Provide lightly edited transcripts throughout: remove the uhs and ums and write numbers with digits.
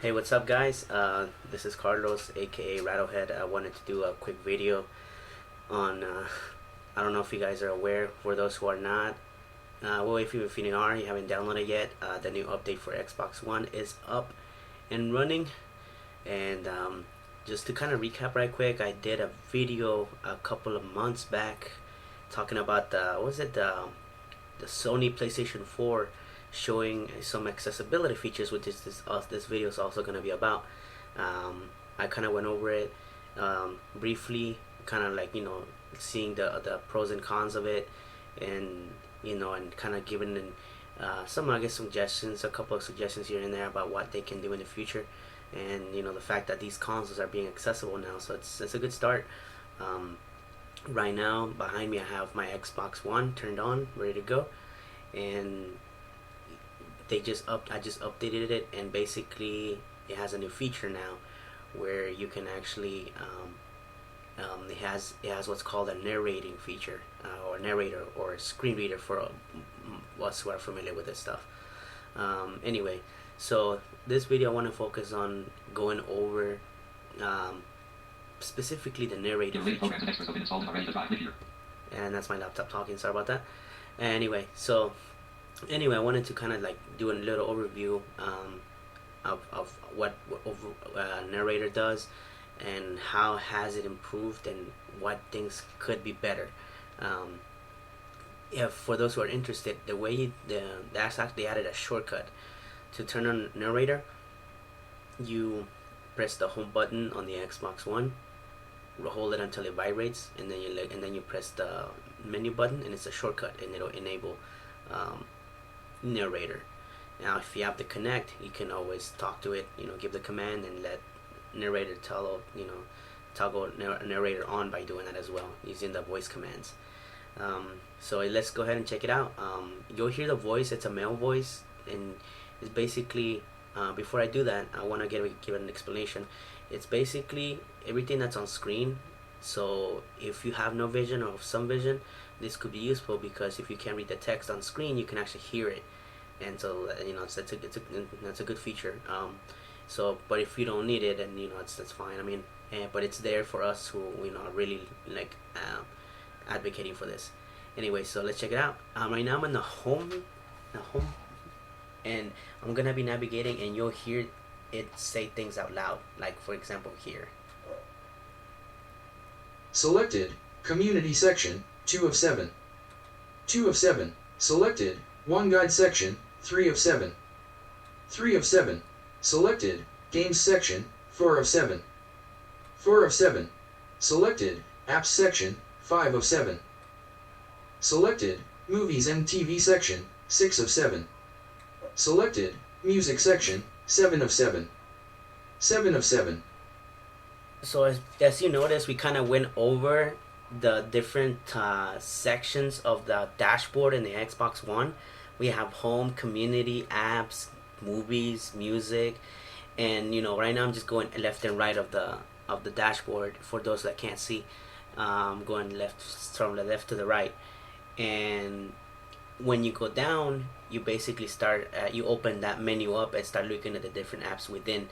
Hey, what's up, guys? This is Carlos, aka Rattlehead. I wanted to do a quick video on. I don't know if you guys are aware. For those who are not, well, if you are, you haven't downloaded yet. The new update for Xbox One is up and running. And just to kind of recap right quick, I did a video a couple of months back talking about the Soni PlayStation 4 showing some accessibility features, which is this video is also going to be about. I kind of went over it briefly, kind of like seeing the pros and cons of it, and and kind of giving some, I guess, suggestions, a couple of suggestions here and there about what they can do in the future, and the fact that these consoles are being accessible now, so it's a good start. Right now behind me I have my Xbox One turned on, ready to go, and I just updated it, and basically it has a new feature now where you can actually it has what's called a narrating feature, or narrator, or a screen reader for us who are familiar with this stuff. Anyway, so this video I want to focus on going over specifically the narrator feature. And that's my laptop talking, sorry about that. Anyway, I wanted to kind of like do a little overview of what Narrator does, and how has it improved, and what things could be better. If for those who are interested, the way that's actually added a shortcut to turn on Narrator. You press the home button on the Xbox One, hold it until it vibrates, and then you press the menu button, and it's a shortcut, and it'll enable Narrator. Now if you have to connect, you can always talk to it, give the command and let Narrator toggle Narrator on by doing that as well, using the voice commands. So let's go ahead and check it out. You'll hear the voice, it's a male voice, and it's basically before I do that, I want to give an explanation. It's basically everything that's on screen. So if you have no vision or some vision, this could be useful, because if you can't read the text on screen, you can actually hear it, and so that's a good feature. But if you don't need it, then that's fine. I mean, but it's there for us who are really like advocating for this. Anyway, so let's check it out. Right now I'm in the home, and I'm gonna be navigating, and you'll hear it say things out loud, like for example here. Selected, Community Section, 2 of 7. 2 of 7. Selected, One Guide Section, 3 of 7. 3 of 7. Selected, Games Section, 4 of 7. 4 of 7. Selected, Apps Section, 5 of 7. Selected, Movies and TV Section, 6 of 7. Selected, Music Section, 7 of 7. 7 of 7. So as you notice, we kind of went over the different sections of the dashboard in the Xbox One. We have home, community, apps, movies, music, and right now I'm just going left and right of the dashboard for those that can't see. Going from the left to the right, and when you go down, you basically start you open that menu up and start looking at the different apps within.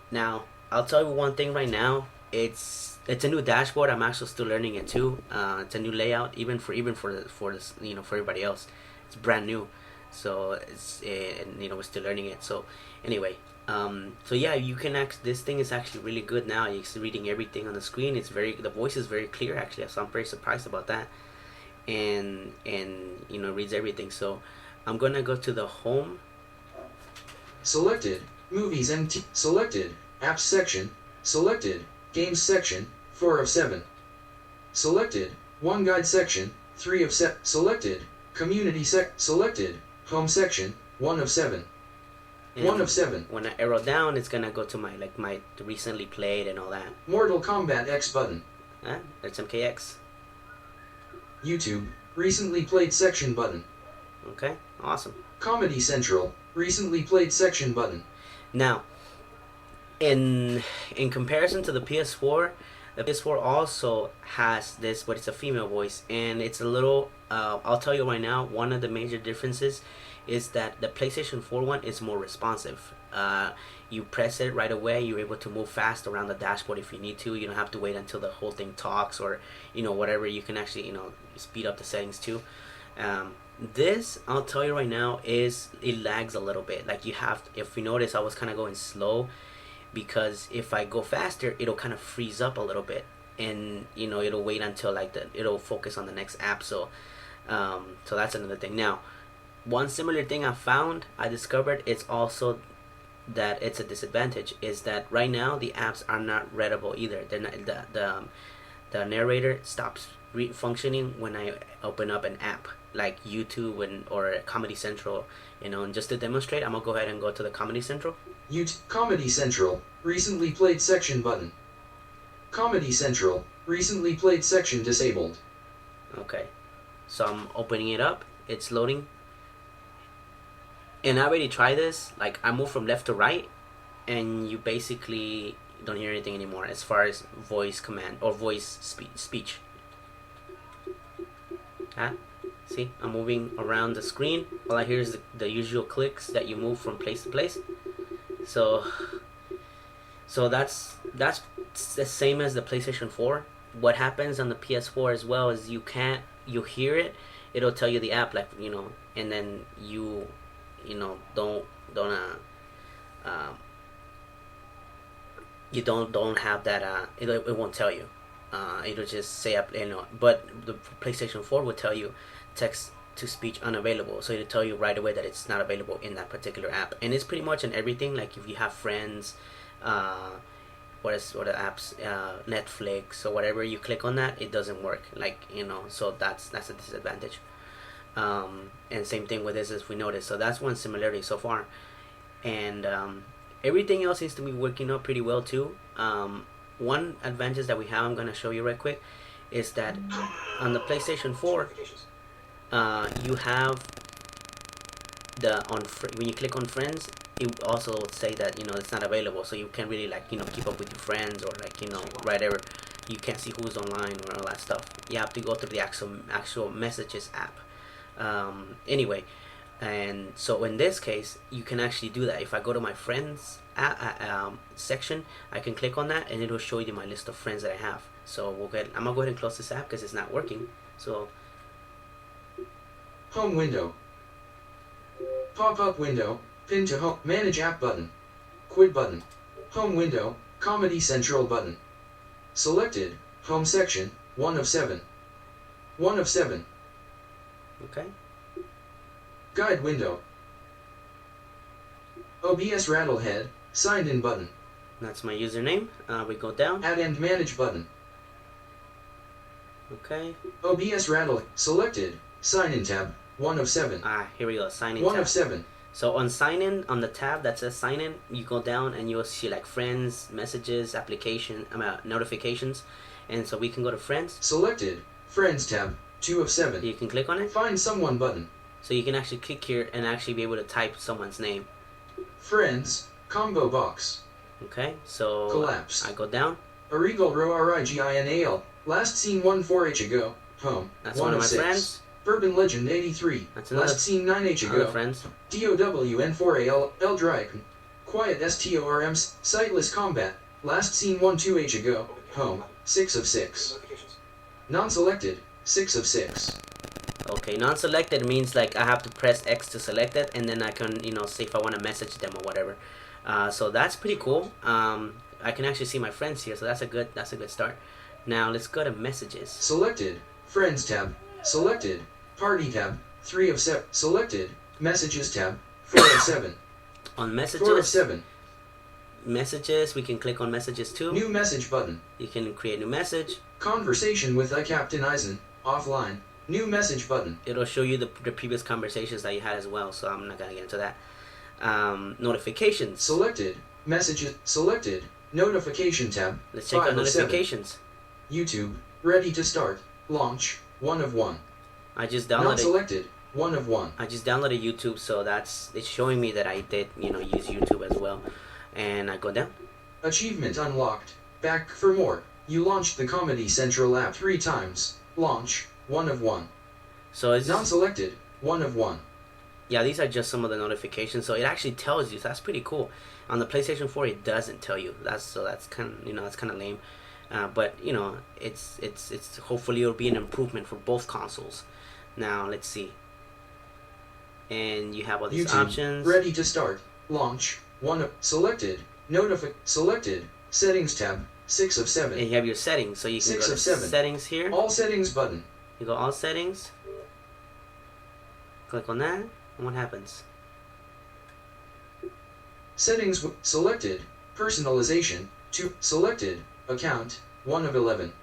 Now I'll tell you one thing right now, it's a new dashboard. I'm actually still learning it too. It's a new layout, even for this, for everybody else. It's brand new, so it's and we're still learning it. So anyway, so yeah, you can this thing is actually really good now. It's reading everything on the screen. The voice is very clear actually, so I'm very surprised about that. And reads everything. So I'm gonna go to the home. Selected, Movies and Selected, Apps Section, Selected, Games Section, 4 of 7. Selected, One Guide Section, 3 of 7. Selected, Community Selected, Home Section, 1 of 7. And 1 of 7. When I arrow down, it's gonna go to my recently played and all that. Mortal Kombat X button. It's MKX. YouTube, Recently Played Section button. Okay, awesome. Comedy Central, Recently Played Section button. Now, in comparison to the PS4, the PS4 also has this, but it's a female voice, and it's a little. I'll tell you right now, one of the major differences is that the PlayStation 4 one is more responsive. You press it right away, you're able to move fast around the dashboard if you need to. You don't have to wait until the whole thing talks, or whatever. You can actually speed up the settings too. This, I'll tell you right now, it lags a little bit. Like, if you notice, I was kind of going slow, because if I go faster, it'll kind of freeze up a little bit, and it'll wait until it'll focus on the next app. So that's another thing. Now, one similar thing I discovered, it's also that it's a disadvantage, is that right now the apps are not readable either. They're not, the narrator stops functioning when I open up an app like YouTube or Comedy Central. And just to demonstrate, I'm gonna go ahead and go to the Comedy Central. Comedy Central, recently played section button. Comedy Central, recently played section disabled. Okay, so I'm opening it up, it's loading. And I already tried this. Like, I move from left to right, and you basically don't hear anything anymore as far as voice command or voice speech. See, I'm moving around the screen. All I hear is the usual clicks that you move from place to place. So that's the same as the PlayStation 4. What happens on the PS4 as well is you hear it, it'll tell you the app, and then you don't have that. It won't tell you. It'll just say but the PlayStation 4 will tell you text to speech unavailable, so it'll tell you right away that it's not available in that particular app. And it's pretty much in everything. Like, if you have friends, what are apps, Netflix or whatever, you click on that, it doesn't work. So that's a disadvantage. And same thing with this, as we noticed. So that's one similarity so far, and everything else seems to be working out pretty well too. One advantage that we have, I'm gonna show you right quick, is that on the PlayStation 4, you have when you click on friends, it also will say that it's not available, so you can't really keep up with your friends, or whatever. You can't see who's online or all that stuff. You have to go through the actual messages app. Anyway, and so in this case, you can actually do that. If I go to my friends section, I can click on that, and it will show you my list of friends that I have. So I'm gonna go ahead and close this app because it's not working. So, home window, pop-up window, pin to home, manage app button, quit button, home window, Comedy Central button, selected, home section, 1 of 7, 1 of 7. Okay. Guide window. OBS Rattlehead, signed in button. That's my username. We go down. Add and manage button. Okay. OBS Rattle, selected, sign in tab, 1 of 7. Here we go, sign in 1 tab. of 7. So on sign in, on the tab that says sign in, you go down and you'll see friends, messages, notifications. And so we can go to friends. Selected, friends tab, 2 of 7. You can click on it. Find someone button. So you can actually click here and actually be able to type someone's name. Friends, combo box. Okay, so Collapse. I go down. Arigal Row Riginal. Last seen 1-4H ago. Home. That's 1 one of of my 6. friends. Bourbon Legend 83. That's another. Last seen 9H Other ago. friends. DOWN4AL Eldriken. Quiet STORMs. Sightless Combat. Last seen 1-2H ago. Home. 6 of 6. Non-selected. 6 of 6. Okay, non-selected means I have to press X to select it, and then I can say if I want to message them or whatever. So that's pretty cool. I can actually see my friends here, so that's a good start. Now let's go to messages. Selected, friends tab. Selected, party tab. 3 of 7. Selected, messages tab. 4 of 7. On messages. 4 of 7. Messages, we can click on messages too. New message button. You can create new message. Conversation with Captain Eisen. Offline. New message button. It'll show you the previous conversations that you had as well, so I'm not gonna get into that. Notifications. Selected, messages. Selected, notification tab. Let's check out notifications. 7. YouTube, ready to start. Launch, 1 of 1. I just downloaded. Not selected, 1 of 1. I just downloaded YouTube, so it's showing me that I did use YouTube as well. And I go down. Achievement unlocked. Back for more. You launched the Comedy Central app 3 times. Launch, 1 of 1. So it's Non-selected, 1 of 1. yeah, these are just some of the notifications. So it actually tells you. So that's pretty cool. On the PlayStation 4, it doesn't tell you. That's kind of that's kind of lame. But it's hopefully it'll be an improvement for both consoles. Now let's see. And you have all these YouTube, options. ready to start. Launch. 1 of selected. Selected. Settings tab. 6 of 7. And you have your settings, so you can 6 go of to 7. settings here. All settings button. You go all settings. Click on that, and what happens? Settings selected. Personalization. 2 selected. Account. 1 of 11.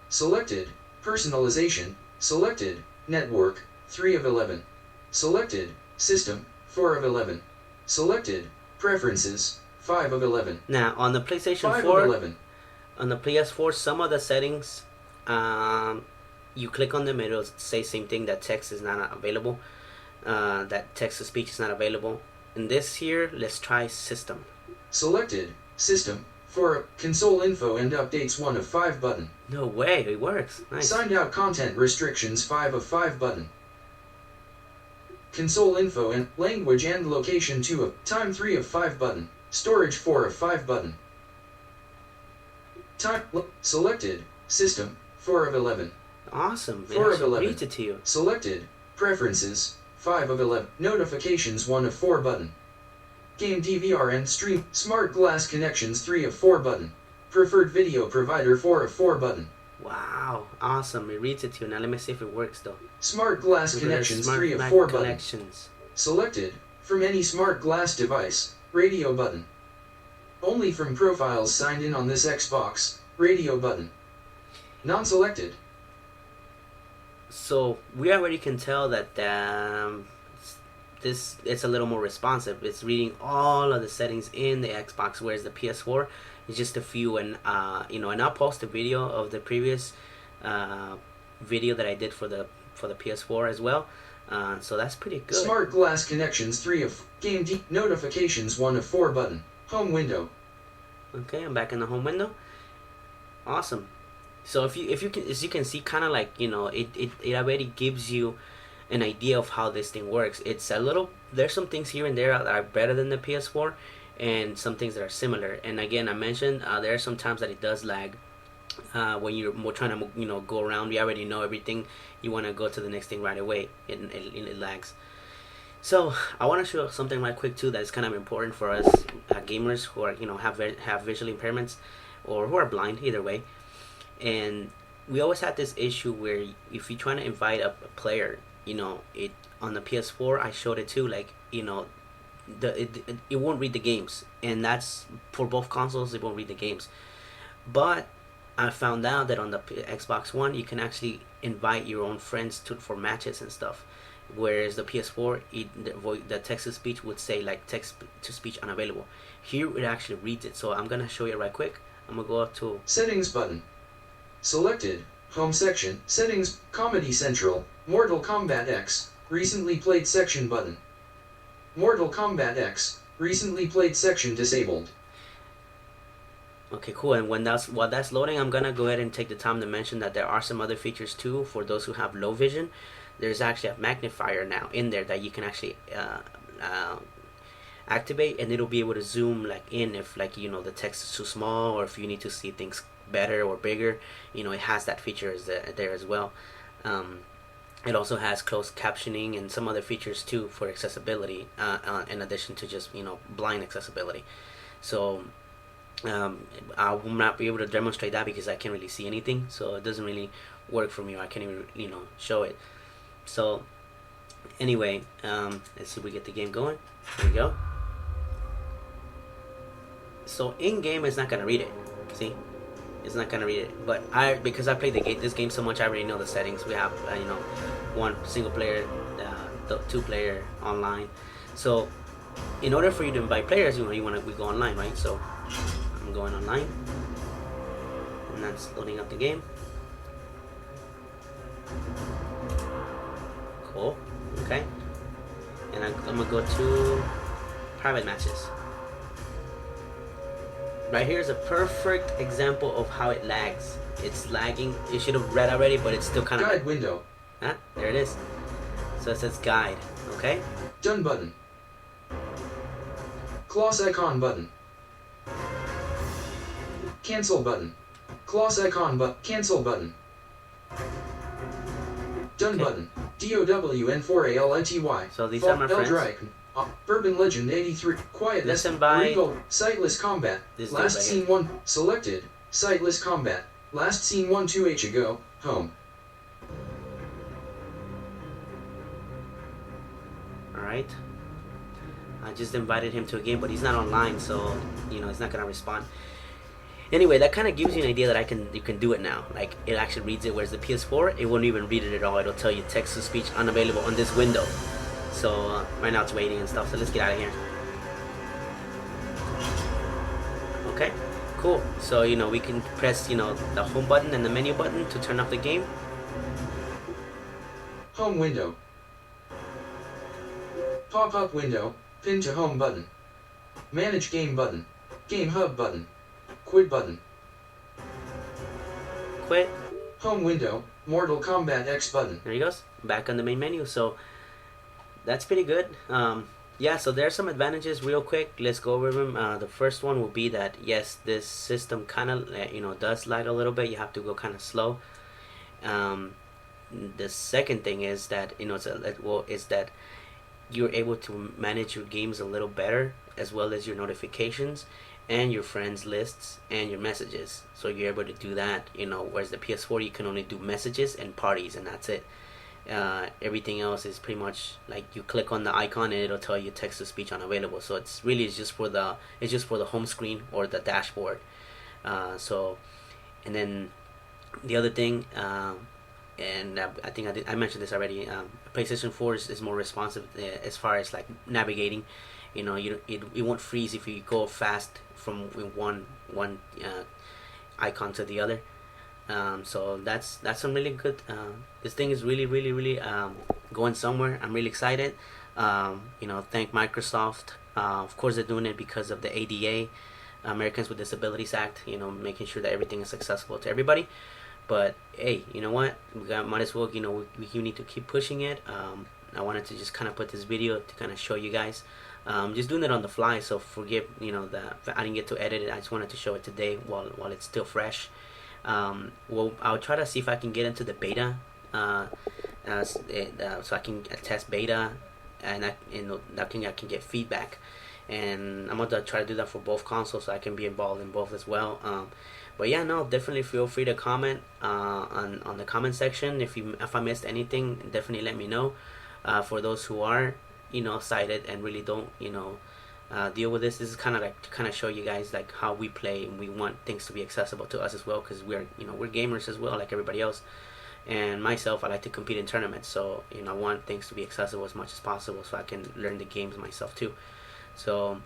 Selected. Personalization. Selected. Network. 3 of 11. Selected. System. 4 of 11. Selected. Preferences. 5 of 11. Now on the PlayStation 5 4, of 11. on the PS4, some of the settings, you click on them, it'll say same thing, that text is not available, that text to speech is not available. In this here, let's try system. Selected. System. For console info and updates 1 of 5 button. No way, it works. Nice. Signed out content restrictions 5 of 5 button. Console info and language and location 2 of time 3 of 5 button. Storage 4 of 5 button. Time selected. System 4 of 11. Awesome. 4 of 11. Reads it to you. Selected. Preferences 5 of 11. Notifications 1 of 4 button. Game DVR and stream. Smart glass connections 3 of 4 button. Preferred video provider 4 of 4 button. Wow, awesome. It reads it to you. Now let me see if it works though. Smart glass Look at connections smart 3 of 4 button. connections. Selected. From any smart glass device. Radio button. Only from profiles signed in on this Xbox. Radio button. Non-selected. So we already can tell that it's a little more responsive. It's reading all of the settings in the Xbox, whereas the PS4 is just a few. And and I'll post a video of the previous video that I did for the PS4 as well. So that's pretty good. Smart glass connections 3 of game notifications 1 of 4 button. Home window. Okay, I'm back in the home window. Awesome. So if you can, as you can see, kind of like it already gives you an idea of how this thing works. It's a little, there's some things here and there that are better than the PS4, and some things that are similar. And again, I mentioned there are some times that it does lag when you're trying to go around. You already know everything. You want to go to the next thing right away. It lags. So I want to show something right quick too that is kind of important for us gamers who are have visual impairments or who are blind, either way. And we always had this issue where if you're trying to invite a player, it on the PS4, I showed it too, like it won't read the games, and that's for both consoles. It won't read the games. But I found out that on the Xbox One, you can actually invite your own friends for matches and stuff. Whereas the PS4, the text to speech would say like text to speech unavailable. Here it actually reads it. So I'm gonna show you right quick. I'm gonna go up to settings button. Selected. Home section. Settings. Comedy Central. Mortal Kombat X. Recently played section button. Mortal Kombat X. Recently played section disabled. Okay, cool. And while that's loading, I'm gonna go ahead and take the time to mention that there are some other features too for those who have low vision. There's actually a magnifier now in there that you can actually activate, and it'll be able to zoom in if the text is too small, or if you need to see things better or bigger. It has that feature there as well. It also has closed captioning and some other features too for accessibility, in addition to just blind accessibility. So I will not be able to demonstrate that because I can't really see anything, so it doesn't really work for me, or I can't even show it. So anyway, let's see if we get the game going. There we go. So in game, it's not gonna read it. See, it's not gonna read it. But because I played this game so much, I already know the settings. We have one single player, two player online. So in order for you to invite players, we go online, right? So I'm going online, and that's loading up the game. Cool. Okay. And I'm gonna go to private matches. Right here is a perfect example of how it lags. It's lagging. It should have read already, but it's still kind of guide window. There it is. So it says guide. Okay. Done button. Close icon button. Cancel button. Close icon but cancel button. Done button. DOWN4ALITY. So these are my friends. Bourbon Legend 83. Quietness. Listen by Regal. Sightless combat. this Last dude scene 1. Selected. Sightless combat. Last scene 1 2H ago. Home. Alright. I just invited him to a game, but he's not online, so you know he's not gonna respond. Anyway, that kind of gives you an idea that you can do it now. Like it actually reads it, whereas the PS4 it won't even read it at all. It'll tell you text to speech unavailable on this window. So right now it's waiting and stuff. So let's get out of here. Okay, cool. So you know we can press the home button and the menu button to turn off the game. Home window. Pop-up window. Pin to home button. Manage game button. Game hub button. Quit button. Quit. Home window. Mortal Kombat X button. There he goes. Back on the main menu. So that's pretty good. Yeah, so there's some advantages real quick. Let's go over them. The first one will be that yes, this system kind of does lag a little bit. You have to go kind of slow. The second thing is that is that you're able to manage your games a little better, as well as your notifications and your friends lists and your messages. So you're able to do that, whereas the PS4 you can only do messages and parties and that's it. Everything else is pretty much like you click on the icon and it'll tell you text to speech unavailable. So it's just for the home screen or the dashboard. And then the other thing, and I think I mentioned this already. PlayStation 4 is more responsive as far as like navigating. It won't freeze if you go fast from one icon to the other. So that's some really good. This thing is really going somewhere. I'm really excited. Thank Microsoft. Of course, they're doing it because of the ADA, Americans with Disabilities Act. Making sure that everything is accessible to everybody. But hey, you know what? Might as well. We need to keep pushing it. I wanted to just kind of put this video to kind of show you guys. Just doing it on the fly, so forgive that I didn't get to edit it. I just wanted to show it today while it's still fresh. Well, I'll try to see if I can get into the beta, so I can test beta, and I can get feedback, and I'm gonna try to do that for both consoles, so I can be involved in both as well. But yeah, no, definitely feel free to comment on the comment section if I missed anything. Definitely let me know. For those who are sighted and really don't deal with this is kind of like to kind of show you guys like how we play, and we want things to be accessible to us as well, because we're gamers as well like everybody else. And myself, I like to compete in tournaments, so I want things to be accessible as much as possible, so I can learn the games myself too. So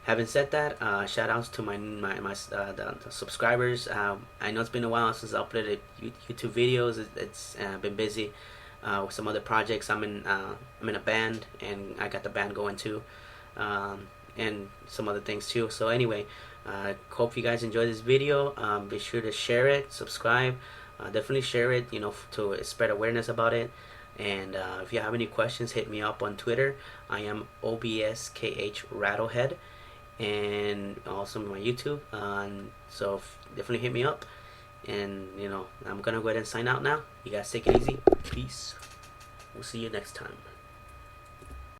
having said that, shout outs to the subscribers. I know it's been a while since I uploaded YouTube videos. It's been busy with some other projects. I'm in a band, and I got the band going too, and some other things too. So anyway, hope you guys enjoy this video. Be sure to share it, subscribe, definitely share it, to spread awareness about it. And if you have any questions, hit me up on Twitter. I am OBSKH Rattlehead, and also my YouTube. So definitely hit me up. And I'm gonna go ahead and sign out now. You guys take it easy. Peace. We'll see you next time.